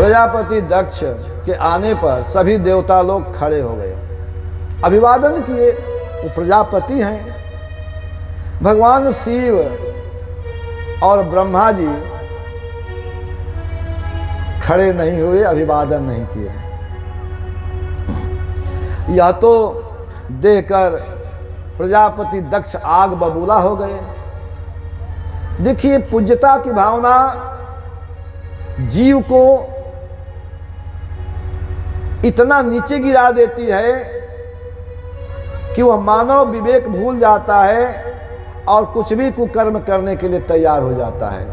प्रजापति दक्ष के आने पर सभी देवता लोग खड़े हो गए, अभिवादन किए। वो प्रजापति हैं। भगवान शिव और ब्रह्मा जी खड़े नहीं हुए, अभिवादन नहीं किए। यह तो देखकर प्रजापति दक्ष आग बबूला हो गए। देखिए, पूज्यता की भावना जीव को इतना नीचे गिरा देती है कि वह मानव विवेक भूल जाता है और कुछ भी कुकर्म करने के लिए तैयार हो जाता है।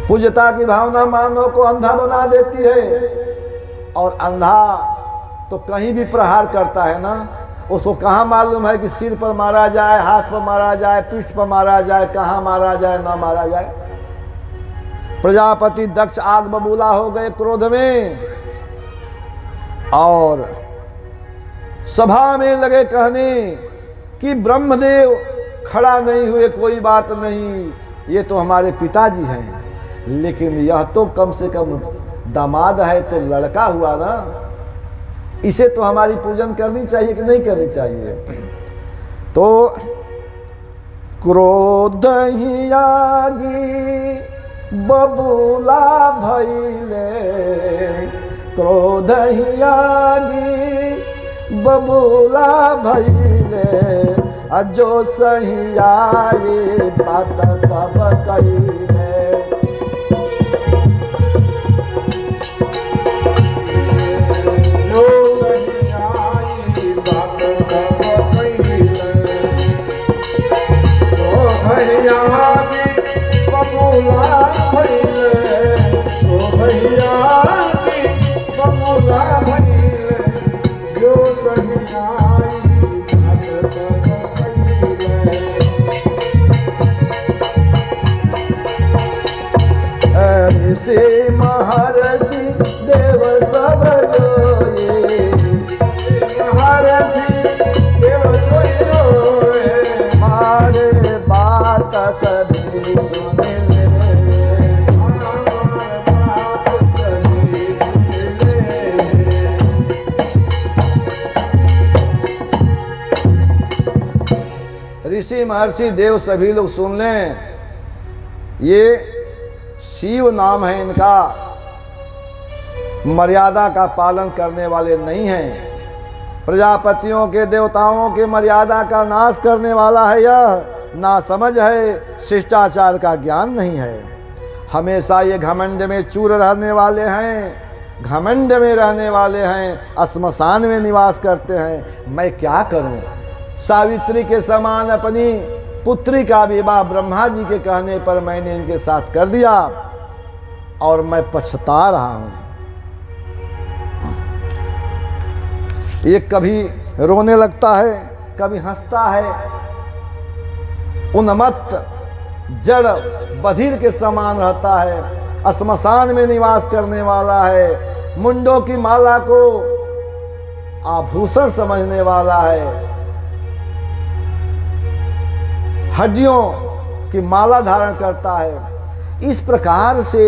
पूज्यता की भावना मानव को अंधा बना देती है, और अंधा तो कहीं भी प्रहार करता है ना। उसको कहाँ मालूम है कि सिर पर मारा जाए, हाथ पर मारा जाए, पीठ पर मारा जाए, कहाँ मारा जाए ना मारा जाए। प्रजापति दक्ष आग बबूला हो गए क्रोध में, और सभा में लगे कहने कि ब्रह्मदेव खड़ा नहीं हुए, कोई बात नहीं, ये तो हमारे पिताजी हैं, लेकिन यह तो कम से कम दामाद है, तो लड़का हुआ ना, इसे तो हमारी पूजन करनी चाहिए कि नहीं करनी चाहिए। तो क्रोध ही आगी बबूला भइले, क्रोध ही आगी बबूला भइले, जो सही आए बात तब कइले। ऋषि महर्षि देव सब जोए, महर्षि देव जोए, हमारे बात सभी सुन ले, ऋषि महर्षि देव सभी लोग सुन लें। ये शिव नाम है इनका, मर्यादा का पालन करने वाले नहीं हैं। प्रजापतियों के देवताओं के मर्यादा का नाश करने वाला है यह, ना समझ है, शिष्टाचार का ज्ञान नहीं है। हमेशा ये घमंड में चूर रहने वाले हैं, घमंड में रहने वाले हैं, श्मशान में निवास करते हैं। मैं क्या करूं? सावित्री के समान अपनी पुत्री का विवाह ब्रह्मा जी के कहने पर मैंने इनके साथ कर दिया, और मैं पछता रहा हूं। ये कभी रोने लगता है, कभी हंसता है, उन्मत्त जड़ बधिर के समान रहता है, श्मशान में निवास करने वाला है, मुंडों की माला को आभूषण समझने वाला है, हड्डियों की माला धारण करता है। इस प्रकार से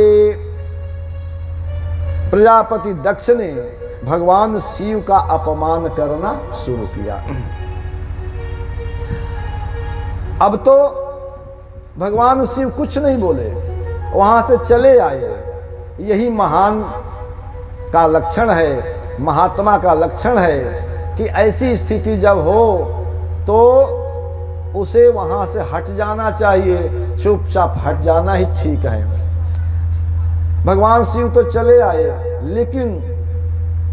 प्रजापति दक्ष ने भगवान शिव का अपमान करना शुरू किया। अब तो भगवान शिव कुछ नहीं बोले, वहां से चले आए। यही महान का लक्षण है, महात्मा का लक्षण है कि ऐसी स्थिति जब हो तो उसे वहां से हट जाना चाहिए, चुपचाप हट जाना ही ठीक है। भगवान शिव तो चले आए, लेकिन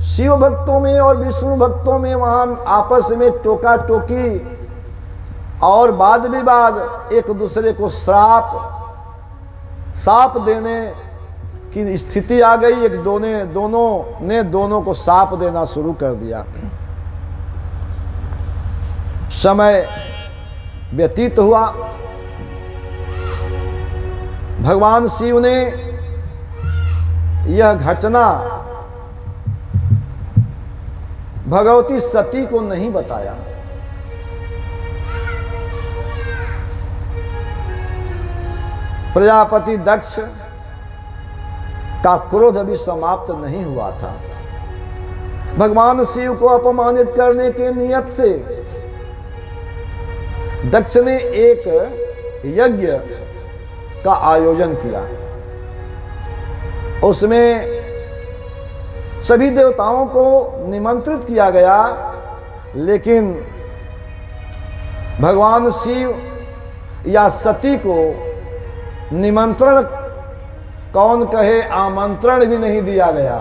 शिव भक्तों में और विष्णु भक्तों में वहां आपस में टोका टोकी और वाद विवाद, एक दूसरे को साप देने की स्थिति आ गई। दोनों ने दोनों को साप देना शुरू कर दिया। समय व्यतीत हुआ। भगवान शिव ने यह घटना भगवती सती को नहीं बताया। प्रजापति दक्ष का क्रोध अभी समाप्त नहीं हुआ था। भगवान शिव को अपमानित करने के नियत से दक्ष ने एक यज्ञ का आयोजन किया। उसमें सभी देवताओं को निमंत्रित किया गया, लेकिन भगवान शिव या सती को निमंत्रण कौन कहे, आमंत्रण भी नहीं दिया गया।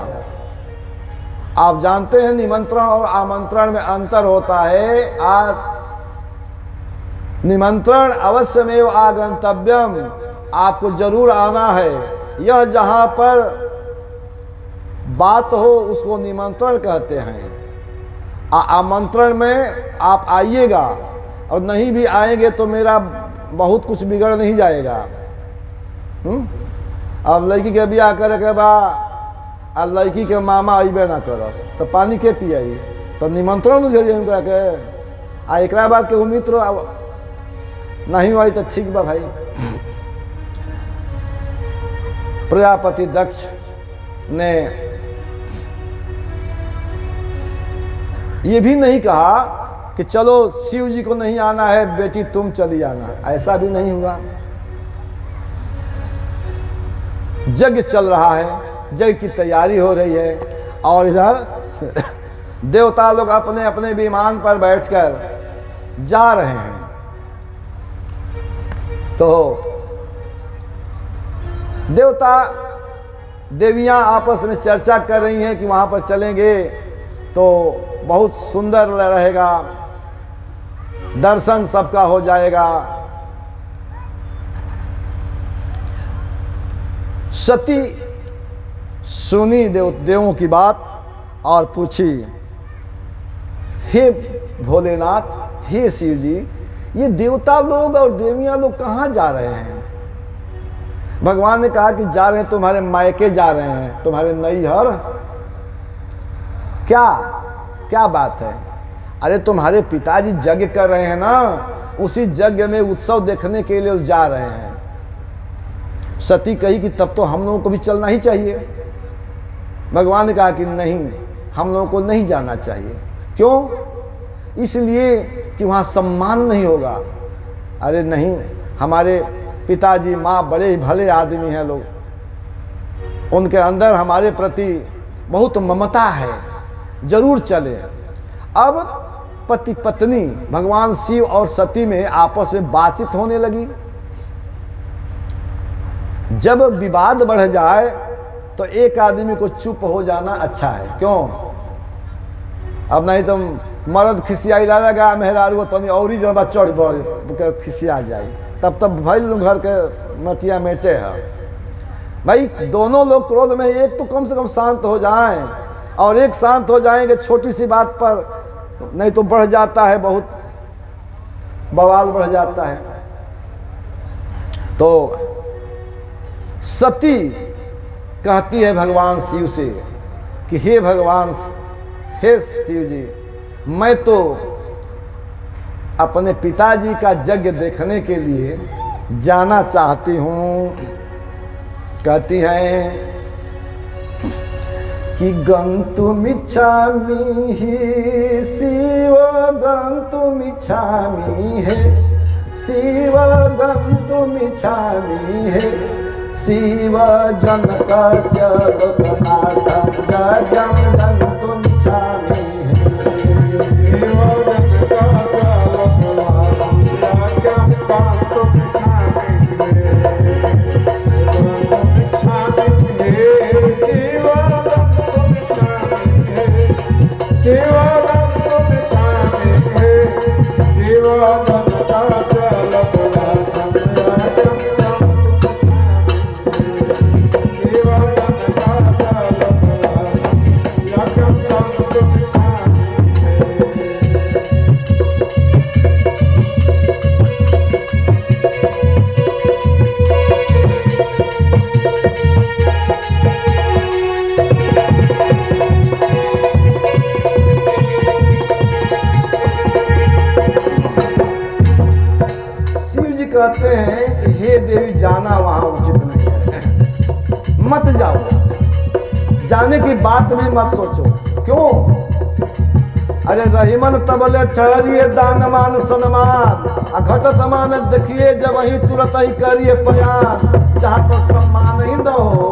आप जानते हैं निमंत्रण और आमंत्रण में अंतर होता है। आज निमंत्रण अवश्यमेव आगंतव्यम, आपको जरूर आना है। यह जहां पर बात हो उसको निमंत्रण कहते हैं। आमंत्रण में आप आइएगा और नहीं भी आएंगे तो मेरा बहुत कुछ बिगड़ नहीं जाएगा। अब लड़की के ब्याह करे के बाद आ लड़की के मामा अबे ना करस तो पानी के पियाई, तो निमंत्रण दिए उनका के आ एक बाद के मित्र नहीं हुई तो ठीक बा भाई। प्रजापति दक्ष ने ये भी नहीं कहा कि चलो शिव जी को नहीं आना है बेटी तुम चली आना, ऐसा भी नहीं हुआ। यज्ञ चल रहा है, यज्ञ की तैयारी हो रही है और इधर देवता लोग अपने अपने विमान पर बैठकर जा रहे हैं। तो देवता देवियां आपस में चर्चा कर रही हैं कि वहां पर चलेंगे तो बहुत सुंदर रहेगा, दर्शन सबका हो जाएगा। सती सुनी देवों की बात और पूछी, हे भोलेनाथ, हे शिव जी, ये देवता लोग और देवियां लोग कहाँ जा रहे हैं? भगवान ने कहा कि जा रहे हैं तुम्हारे मायके जा रहे हैं, तुम्हारे नैहर। क्या बात है? अरे तुम्हारे पिताजी यज्ञ कर रहे हैं ना, उसी यज्ञ में उत्सव देखने के लिए जा रहे हैं। सती कही कि तब तो हम लोगों को भी चलना ही चाहिए। भगवान ने कहा कि नहीं, हम लोगों को नहीं जाना चाहिए। क्यों? इसलिए कि वहाँ सम्मान नहीं होगा। अरे नहीं, हमारे पिताजी माँ बड़े भले आदमी हैं लोग, उनके अंदर हमारे प्रति बहुत ममता है, जरूर चले। अब पति पत्नी भगवान शिव और सती में आपस में बातचीत होने लगी। जब विवाद बढ़ जाए तो एक आदमी को चुप हो जाना अच्छा है। क्यों? अब नहीं तो मर्द खिसियाई लगा मेहरारू तो और ही जब चढ़ खिसिया जाए, तब भाई घर के मटिया मेटे है। भाई दोनों लोग क्रोध में, एक तो कम से कम शांत हो जाएं, और एक शांत हो जाएंगे छोटी सी बात पर, नहीं तो बढ़ जाता है, बहुत बवाल बढ़ जाता है। तो सती कहती है भगवान शिव से कि हे भगवान, हे शिव जी, मैं तो अपने पिताजी का यज्ञ देखने के लिए जाना चाहती हूँ। कहती हैं कि गन्तुमिच्छामि शिव गन्तुमिच्छामि है, शिव गन्तुमिच्छामि है, शिव जनकस्य लोकनाथं जगं गन्तुमिच्छामि है, शिव जनकस्य लोकनाथं जगं गन्तुमिच्छामि कहते हैं कि हे देवी, जाना वहां उचित नहीं है, मत जाओ। जाने की बात भी मत सोचो। क्यों? अरे रहीमन तबले ठहरिए दान मान सन्मान, घटत मान देखिए जब वही तुरंत ही करिए बयान। जहाँ पर सम्मान ही न हो,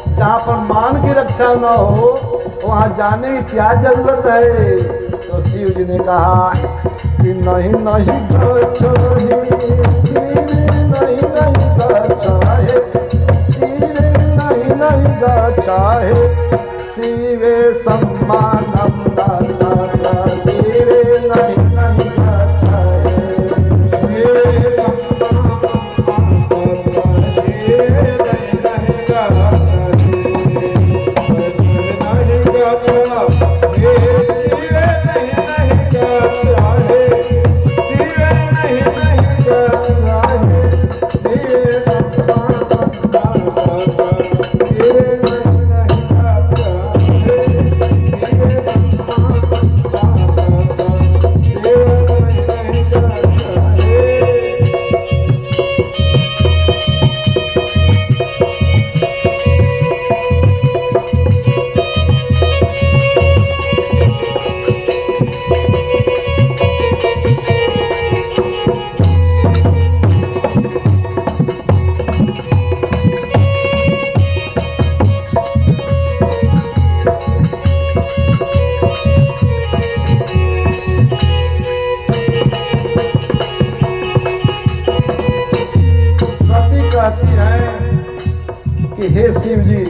जहाँ पर मान की रक्षा न हो, वहाँ जाने की क्या जरूरत है? तो शिव जी ने कहा कि नहीं नहीं गच्छामि, नहीं नहीं गच्छामि, शिवे नहीं नहीं गच्छामि, शिवे सम्मानम दाता, शिवे नहीं नहीं गच्छामि, हे शिव जी,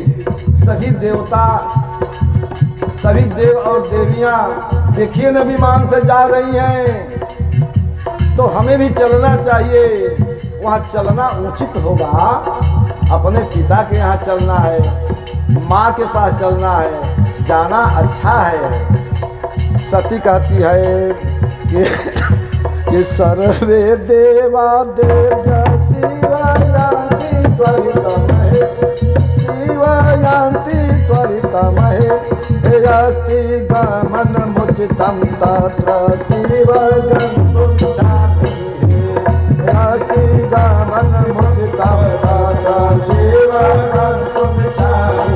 सभी देवता, सभी देव और देवियां देखिए न विमान से जा रही हैं, तो हमें भी चलना चाहिए। वहाँ चलना उचित होगा, अपने पिता के यहाँ चलना है, माँ के पास चलना है, जाना अच्छा है। सती कहती है कि सर्वे देवा देव्या शिवायान्ति त्वरितमहे, शिवायान्ति त्वरितमहे, अस्ति गमनमुचितं तत्र शिव गन्तुमिच्छामि, अस्ति गमनमुचितं तत्र शिव गन्तुमिच्छामि।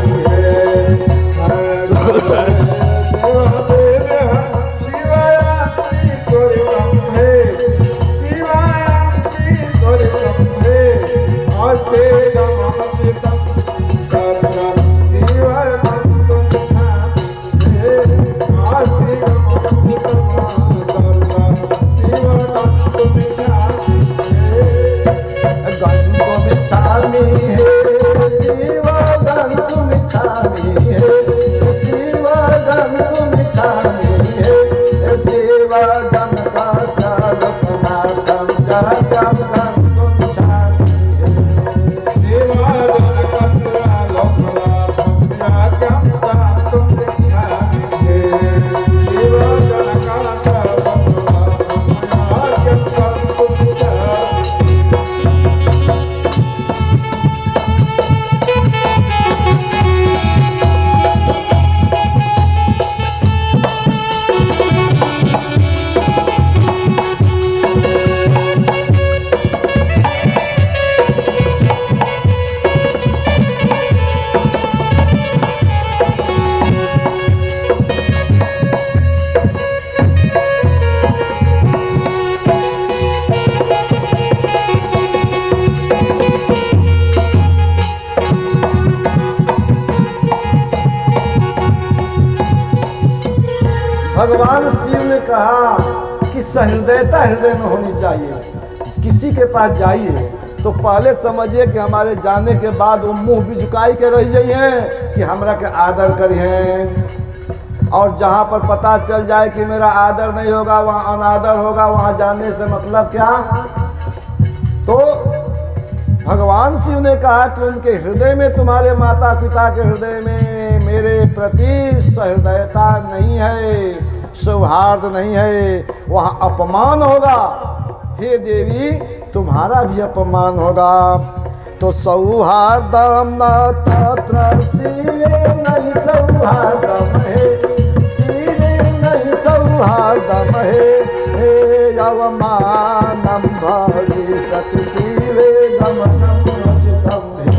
भगवान शिव ने कहा कि सहृदयता हृदय में होनी चाहिए। किसी के पास जाइए तो पहले समझिए कि हमारे जाने के बाद वो मुंह भी झुकाई के रह जाइए कि हमरा के आदर करिए। और जहाँ पर पता चल जाए कि मेरा आदर नहीं होगा, वहाँ अनादर होगा, वहाँ जाने से मतलब क्या? तो भगवान शिव ने कहा कि उनके हृदय में, तुम्हारे माता पिता के हृदय में मेरे प्रति सहृदयता नहीं है, सौहार्द नहीं है, वहाँ अपमान होगा। हे देवी, तुम्हारा भी अपमान होगा। तो सौहार्दम न तत्र शिवे नहीं सौहार्दम है, शिवे नहीं सौहार्दम है, हे अवमानम भविष्यति शिवे गमनम उचितम है।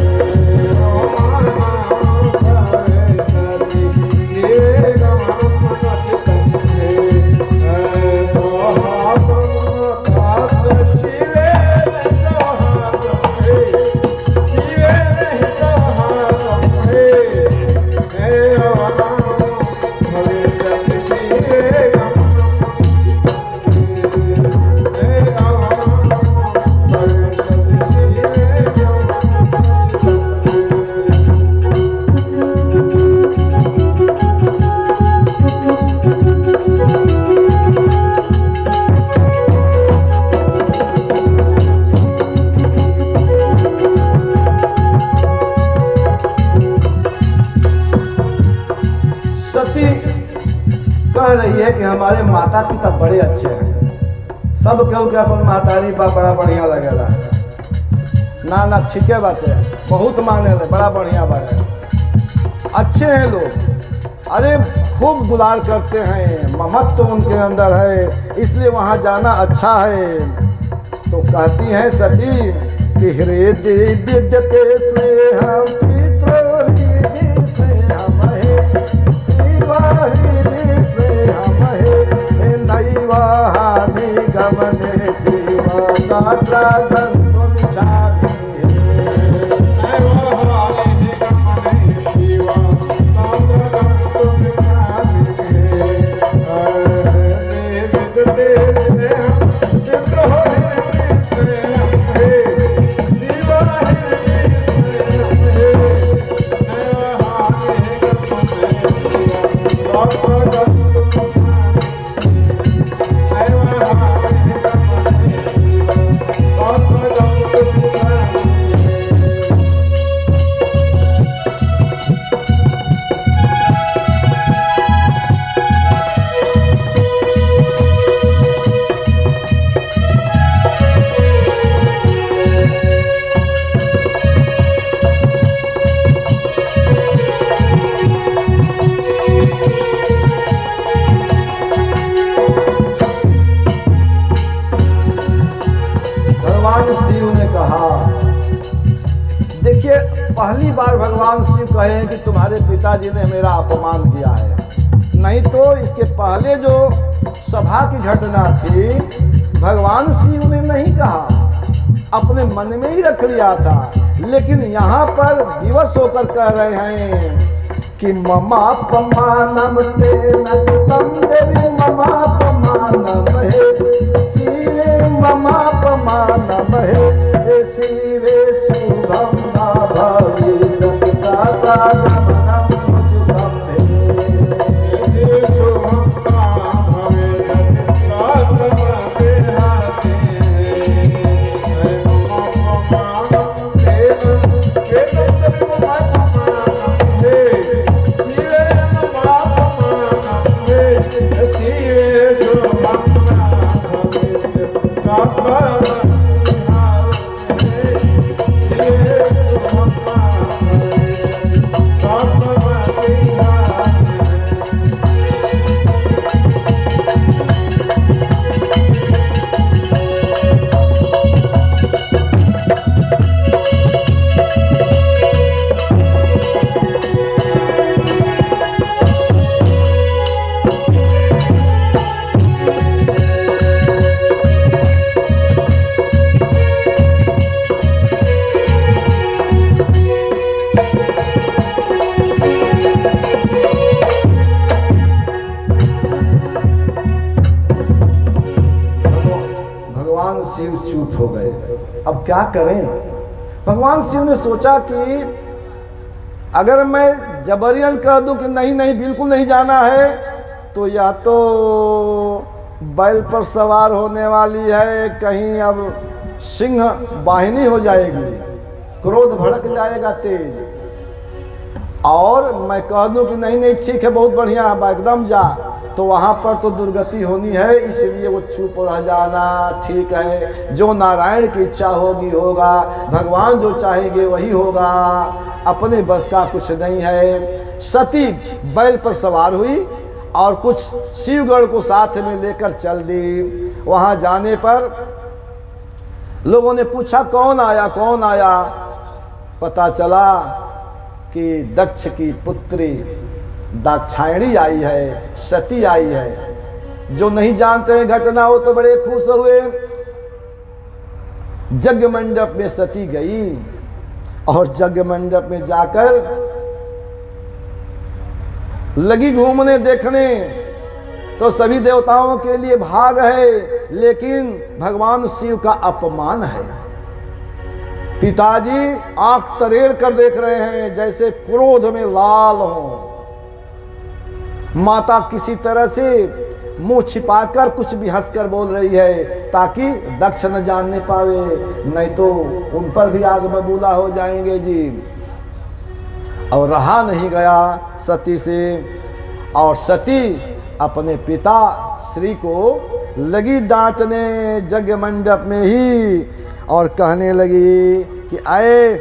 यह है कि हमारे माता पिता बड़े अच्छे हैं। सब केहू के अपन महतारी बा बड़ा बढ़िया लगेला। ना ना ठीक है बात है, बहुत माने बड़ा बढ़िया बात है, अच्छे हैं लोग। अरे खूब दुलार करते हैं, ममत्व तो उनके अंदर है, इसलिए वहाँ जाना अच्छा है। तो कहती हैं सती कि हृदय विद्यते स्नेहम पितृहृदय स्नेहमहे शिवहृदय स्नेहमहे नैवाहानि गमने शिवदात्रा गन्तुमिच्छामि। पहली बार भगवान शिव कहे कि तुम्हारे पिताजी ने मेरा अपमान किया है। नहीं तो इसके पहले जो सभा की घटना थी भगवान शिव ने नहीं कहा, अपने मन में ही रख लिया था। लेकिन यहाँ पर विवश होकर कह रहे हैं कि ममापमानम तेन कृतं देवी ममापमानम हे शिवे ममापमानम हे शिवे शुभम न भविष्यति काकागमनं मुचितं हे शुभम न भविष्यति काकागमनं शिव चुप हो गए। अब क्या करें? भगवान शिव ने सोचा कि अगर मैं जबरियन कह दूं कि नहीं नहीं बिल्कुल नहीं जाना है, तो या तो बैल पर सवार होने वाली है, कहीं अब सिंह वाहिनी हो जाएगी, क्रोध भड़क जाएगा तेज, और मैं कह दूं कि नहीं नहीं ठीक है बहुत बढ़िया एकदम जा, तो वहाँ पर तो दुर्गति होनी है। इसलिए वो चुप रह जाना ठीक है। जो नारायण की इच्छा होगी होगा, भगवान जो चाहेंगे वही होगा, अपने बस का कुछ नहीं है। सती बैल पर सवार हुई और कुछ शिवगढ़ को साथ में लेकर चल दी। वहाँ जाने पर लोगों ने पूछा कौन आया कौन आया। पता चला कि दक्ष की पुत्री दाक्षायणी आई है, सती आई है। जो नहीं जानते हैं घटना हो तो बड़े खुश हुए। यज्ञ मंडप में सती गई और यज्ञ मंडप में जाकर लगी घूमने देखने, तो सभी देवताओं के लिए भाग है, लेकिन भगवान शिव का अपमान है। पिताजी आंख तरेर कर देख रहे हैं जैसे क्रोध में लाल हो। माता किसी तरह से मुंह छिपाकर कुछ भी हंसकर बोल रही है ताकि दक्ष न जानने पावे, नहीं तो उन पर भी आग बबूला हो जाएंगे जी। और रहा नहीं गया सती से, और सती अपने पिता श्री को लगी डांटने यज्ञ मंडप में ही, और कहने लगी कि आए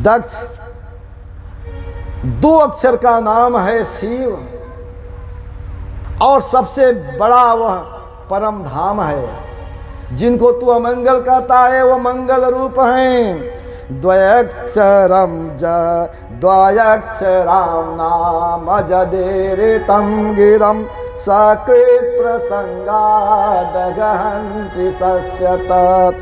दक्ष, 2 अक्षर का नाम है शिव, और सबसे बड़ा वह परम धाम है। जिनको तू अमंगल कहता है वो मंगल रूप हैं। द्वयक्षरम द्वयक्षराम नाम जदेरितं गिरं सकृत प्रसंगादगहन्ति तस्य तत्।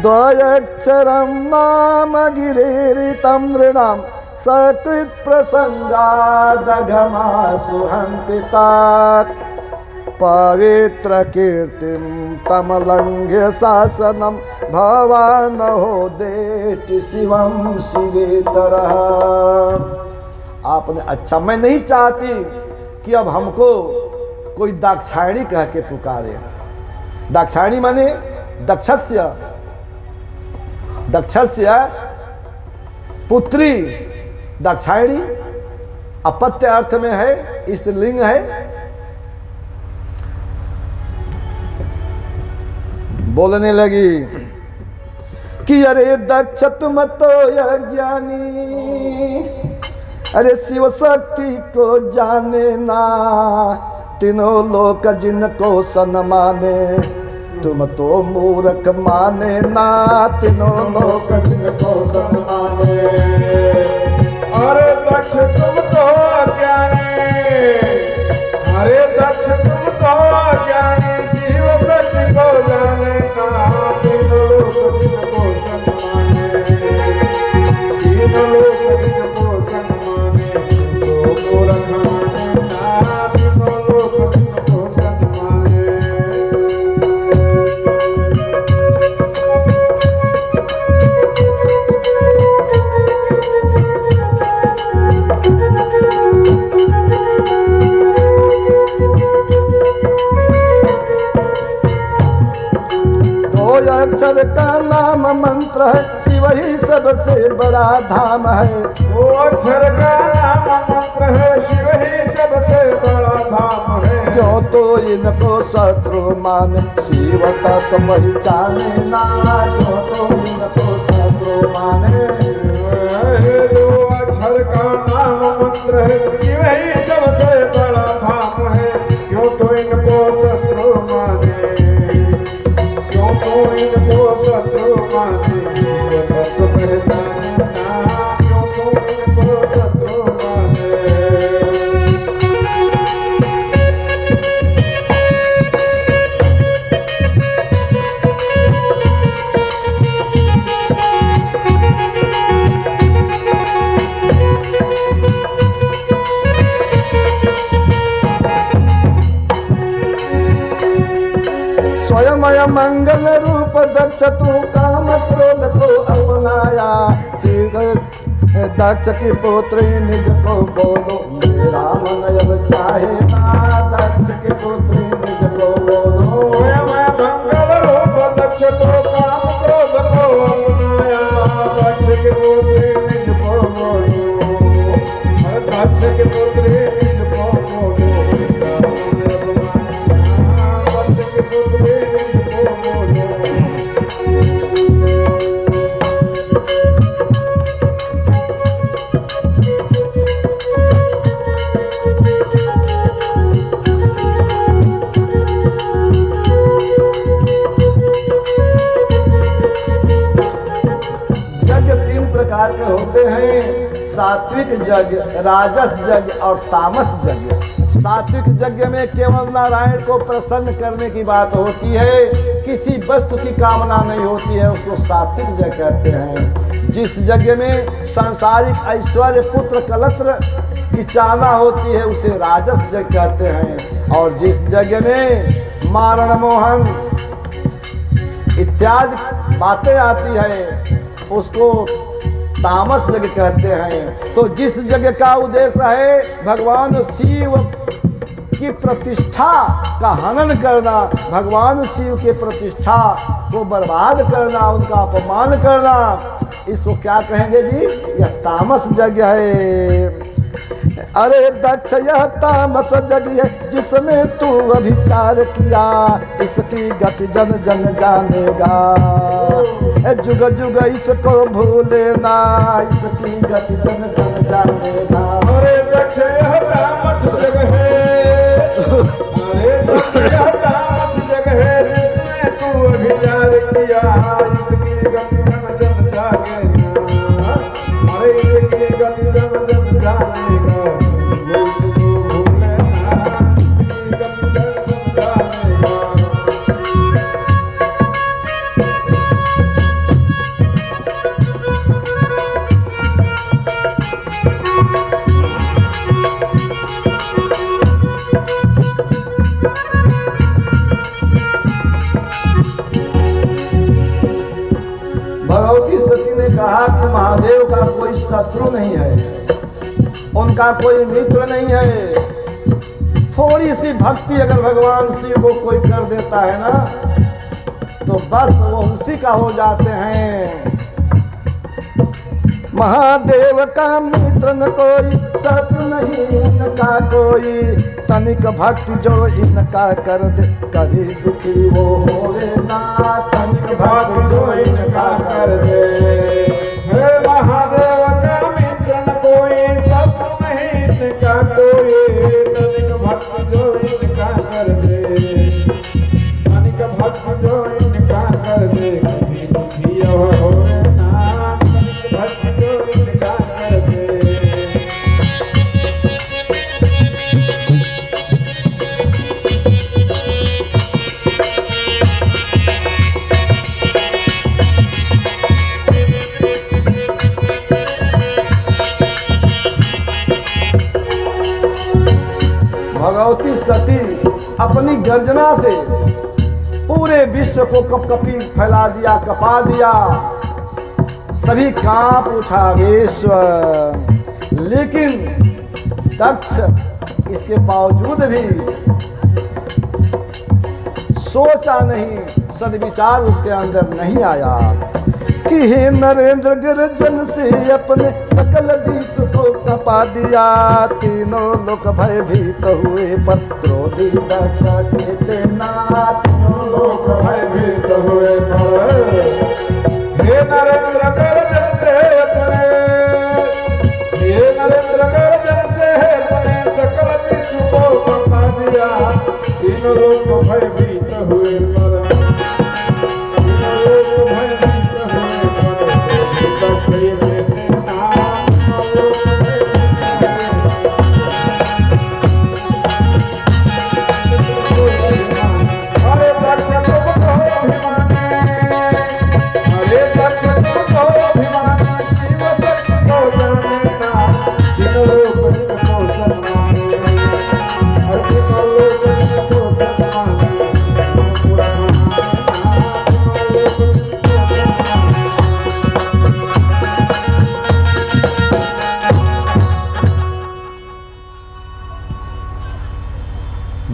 द्वयक्षरं नाम गिरेरितं नृणां सकृत प्रसंगादगमासुहन्ति तत्। पवित्र कीर्तिम तमलंघ्य शासनम भवान हो देति शिवम शिवेतरः। आपने अच्छा, मैं नहीं चाहती कि अब हमको कोई दाक्षायणी कह के पुकारे। दाक्षायणी माने दक्षस्य पुत्री। दाक्षायणी अपत्य अर्थ में है, स्त्रीलिंग है। बोलने लगी कि अरे दक्ष तुम तो अज्ञानी, अरे शिव शक्ति को जाने ना, तीनों लोक जिनको सन माने, तुम तो मूर्ख माने ना, तीनों लोक जिनको सन माने। अरे दक्ष तुम तो अज्ञानी, अरे दक्ष तुम तो अज्ञानी, शिव शक्ति को जाने ना, तीनों लोक जिनको सन माने, तीनों लोक जिनको सन माने, तो मूर्ख माने ना, तीनों लोक जिनको सन माने। अक्षर का नाम मंत्र है, शिव ही सबसे बड़ा धाम है। वो अक्षर का नाम मंत्र है, शिव ही सबसे बड़ा धाम है। क्यों तो इनको शत्रु माने, शिव तक पहचाने ना, क्यों तो इनको शत्रु माने। वो अक्षर का नाम मंत्र है, शिव ही सबसे बड़ा धाम है। क्यों तो इनको शत्रु माने, क्यों तो इनको शत्रु माने, तत्व पहचाने ना, क्यों तो इनको शत्रु माने। स्वयं मंगल रूप दक्ष तू काम क्रोध को अपनाया। दक्ष की पुत्री निज को बोलो, मेरा मन अब चाहे ना, दक्ष की पुत्री निज को बोलो। स्वयं मंगल रूप दक्ष तो काम क्रोध को अपनाया। दक्ष की पुत्री निज को बोलो, दक्ष की पुत्री निज को बोलो, दक्ष की पुत्री निज को बोलो। यज्ञ 3 प्रकार के होते हैं, सात्विक यज्ञ, राजस यज्ञ और तामस यज्ञ। सात्विक यज्ञ में केवल नारायण को प्रसन्न करने की बात होती है, किसी वस्तु की कामना नहीं होती है, उसको सात्विक यज्ञ कहते हैं। जिस यज्ञ में सांसारिक ऐश्वर्य पुत्र कलत्र की चाहना होती है उसे राजस यज्ञ कहते हैं। और जिस यज्ञ में मारण मोहन इत्यादि बातें आती है उसको तामस यज्ञ कहते हैं। तो जिस यज्ञ का उद्देश्य है भगवान शिव की प्रतिष्ठा का हनन करना, भगवान शिव के प्रतिष्ठा को बर्बाद करना, उनका अपमान करना, इसको क्या कहेंगे जी? यह तामस यज्ञ है। अरे दक्ष यह तामस जग है जिसमें तू अभिचार किया, इसकी गति जन जन जानेगा। जुग जुग इसको भूले ना, इसकी गति जन जन जानेगा। अरे दक्ष यह तामस जग है, अरे दक्ष यह तामस जग है जिसमें तू अभिचार किया, इसकी गति जन जन जानेगा। अरे इसकी गति जन जन जानेगा। भगवती सती ने कहा कि महादेव का कोई शत्रु नहीं है, उनका कोई मित्र नहीं है। थोड़ी सी भक्ति अगर भगवान शिव को कोई कर देता है ना, तो बस वो उसी का हो जाते हैं। महादेव का मित्र न कोई, शत्रु नहीं इनका कोई, तनिक भक्ति जो इनका कर दे, कभी दुखी वो होवे ना। तनिक भक्ति जो इनका कर दे। हे महादेव का मित्र न कोई, शत्रु नहीं इनका कोई, तनिक भक्त जो इनका कर दे, तनिक भक्त जो इनका कर दे, कभी दुखी होवे ना। तनिक भक्त जो इनका कर दे। भगवती सती अपनी गर्जना से पूरे विश्व को कपकपी फैला दिया, कपा दिया, सभी कांप उठा विश्व। लेकिन दक्ष इसके बावजूद भी सोचा नहीं, सद्विचार उसके अंदर नहीं आया कि हे नरेंद्र गर्जन से अपने सकल विश्व को कपा दिया। तीनों लोग भयभीत हुए पर क्रोधी दक्ष चेते ना। तीनों लोग भयभीत हुए पर हे नरेंद्र गर्जन से अपने, हे नरेंद्र गर्जन से अपने सकल विश्व को कपा दिया। तीनों लोग भयभीत हुए पर, तीनों लोग भयभीत हुए पर, दक्ष चेते ना। तीनों लोग अरे दक्ष तुमको अभिमानी, अरे दक्ष तुमको अभिमानी, शिव सत्य को जाने ना। तीनों लोग इनको सम्माने, और तीनों लोग इनको सम्माने, इनको सम्माने, तीनों लोग इनको सम्माने।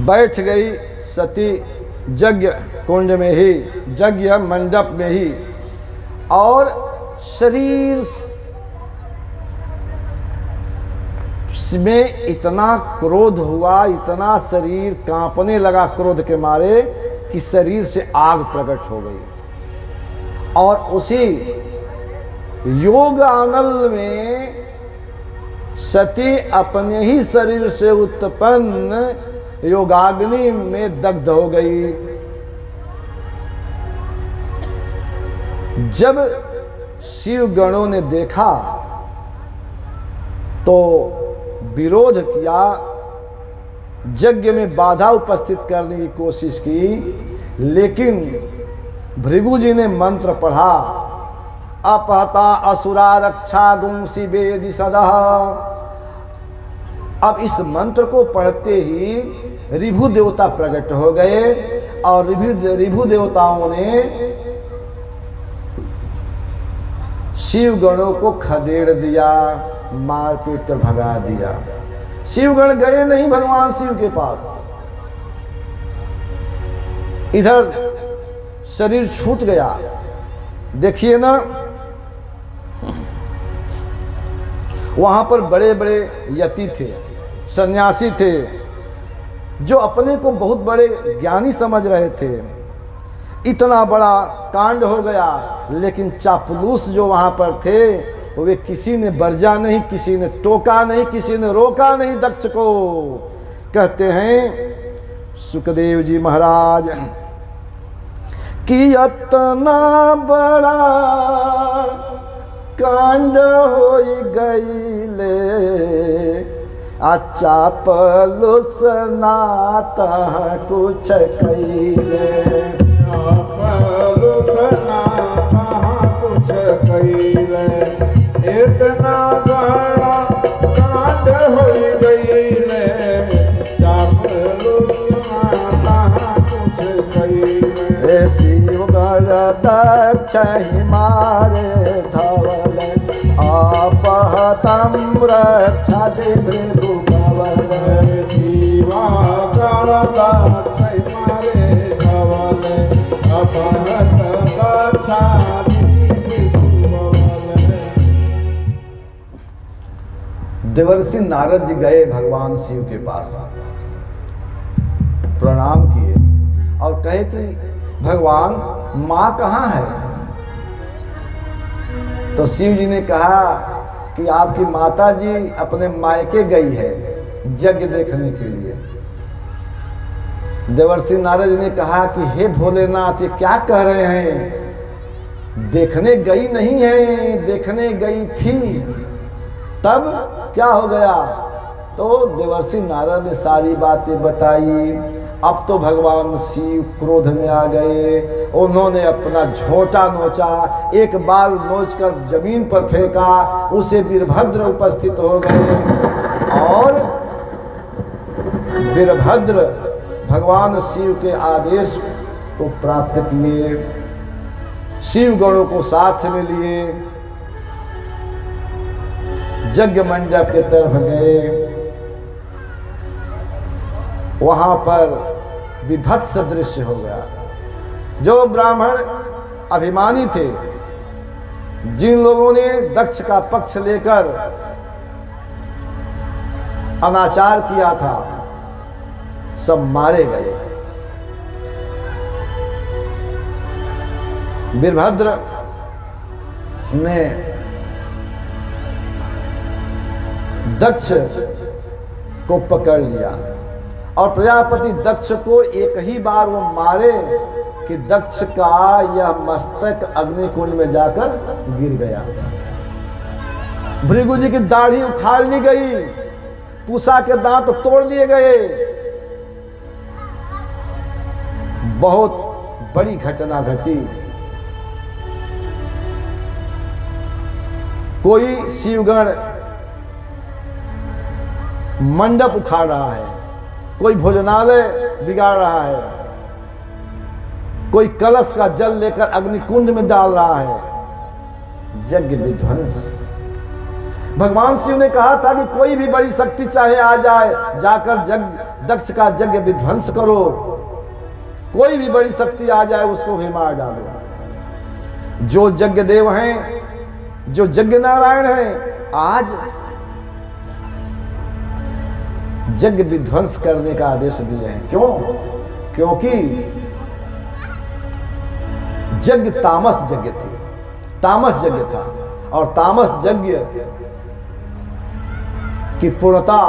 बैठ गई सती यज्ञ कुंड में ही, यज्ञ मंडप में ही, और शरीर में इतना क्रोध हुआ, इतना शरीर कांपने लगा क्रोध के मारे कि शरीर से आग प्रकट हो गई। और उसी योग आनल में सती अपने ही शरीर से उत्पन्न योगाग्नि में दग्ध हो गई। जब शिव गणों ने देखा तो विरोध किया, यज्ञ में बाधा उपस्थित करने की कोशिश की, लेकिन भृगु जी ने मंत्र पढ़ा, अपहता असुरा रक्षा गुंसी वेदि सदा। अब इस मंत्र को पढ़ते ही ऋभु देवता प्रकट हो गए और ऋभु देवताओं ने शिव गणों को खदेड़ दिया, मार पीट कर भगा दिया। शिवगण गए नहीं भगवान शिव के पास, इधर शरीर छूट गया। देखिए ना, वहाँ पर बड़े बड़े यति थे, सन्यासी थे, जो अपने को बहुत बड़े ज्ञानी समझ रहे थे। इतना बड़ा कांड हो गया, लेकिन चापलूस जो वहाँ पर थे वे किसी ने बरजा नहीं, किसी ने टोका नहीं, किसी ने रोका नहीं दक्ष को। कहते हैं सुखदेव जी महाराज कि इतना बड़ा कांड हो गईले, चापलूस नाता कुछ कईले। चापलूस नाता कुछ कईले, इतना बड़ा कांड हो गईले, चापलूस नाता कुछ कईले। शिवगण दक्ष हिमारे धवल, अपहतं रक्षति भृगुभवल। शिवगण दक्ष हिमारे धवल, अपहतं रक्षति भृगुभवल। देवर्षि नारद जी गए भगवान शिव के पास, प्रणाम किए और कहे कि भगवान माँ कहाँ है? तो शिव जी ने कहा कि आपकी माता जी अपने मायके गई है यज्ञ देखने के लिए। देवर्षि नारद जी ने कहा कि हे भोलेनाथ, ये क्या कह रहे हैं? देखने गई नहीं है, देखने गई थी, तब क्या हो गया? तो देवर्षि नारद ने सारी बातें बताई। अब तो भगवान शिव क्रोध में आ गए, उन्होंने अपना झोंटा नोचा, एक बाल नोचकर जमीन पर फेंका, उसे वीरभद्र उपस्थित हो गए और वीरभद्र भगवान शिव के आदेश को प्राप्त किए, शिव गणों को साथ में लिए, यज्ञ मंडप के तरफ गए। वहां पर विभत्स दृश्य हो गया। जो ब्राह्मण अभिमानी थे, जिन लोगों ने दक्ष का पक्ष लेकर अनाचार किया था, सब मारे गए। वीरभद्र ने दक्ष को पकड़ लिया और प्रजापति दक्ष को एक ही बार वो मारे कि दक्ष का यह मस्तक अग्निकुंड में जाकर गिर गया। भृगु जी की दाढ़ी उखाड़ ली गई, पूषा के दांत तोड़ लिए गए। बहुत बड़ी घटना घटी। कोई शिवगण मंडप उखाड़ रहा है, कोई भोजनालय बिगाड़ रहा है, कोई कलश का जल लेकर अग्निकुंड में डाल रहा है। यज्ञ विध्वंस। भगवान शिव ने कहा था कि कोई भी बड़ी शक्ति चाहे आ जाए, जाकर दक्ष का यज्ञ विध्वंस करो। कोई भी बड़ी शक्ति आ जाए उसको भी मार डालो। जो यज्ञ देव हैं, जो यज्ञ नारायण हैं, आज यज्ञ विध्वंस करने का आदेश दिए हैं। क्यों? क्योंकि यज्ञ तामस यज्ञ थी, तामस यज्ञ था, और तामस यज्ञ की पूर्णता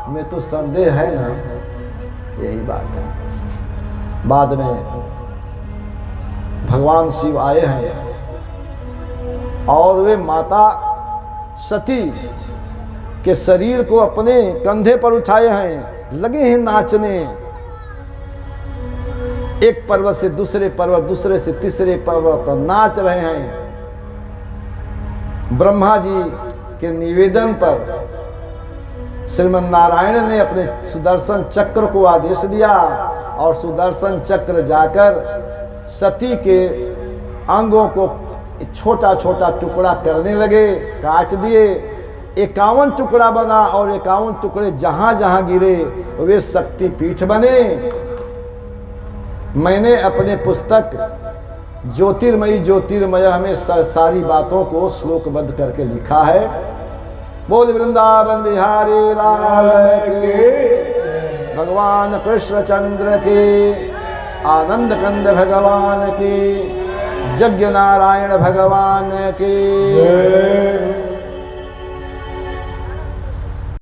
में तो संदेह है ना। यही बात है। बाद में भगवान शिव आए हैं और वे माता सती के शरीर को अपने कंधे पर उठाए हैं, लगे हैं नाचने। एक पर्वत से दूसरे पर्वत, दूसरे से तीसरे पर्वत नाच रहे हैं। ब्रह्मा जी के निवेदन पर श्रीमन नारायण ने अपने सुदर्शन चक्र को आदेश दिया और सुदर्शन चक्र जाकर सती के अंगों को छोटा छोटा टुकड़ा करने लगे, काट दिए। 51 टुकड़ा बना और 51 टुकड़े जहां जहां गिरे वे शक्ति पीठ बने। मैंने अपने पुस्तक ज्योतिर्मयी ज्योतिर्मय में सारी बातों को श्लोकबद्ध करके लिखा है। बोल वृंदावन बिहारी लाल की, भगवान कृष्णचंद्र की, आनंद कंद भगवान की, यज्ञ नारायण भगवान की।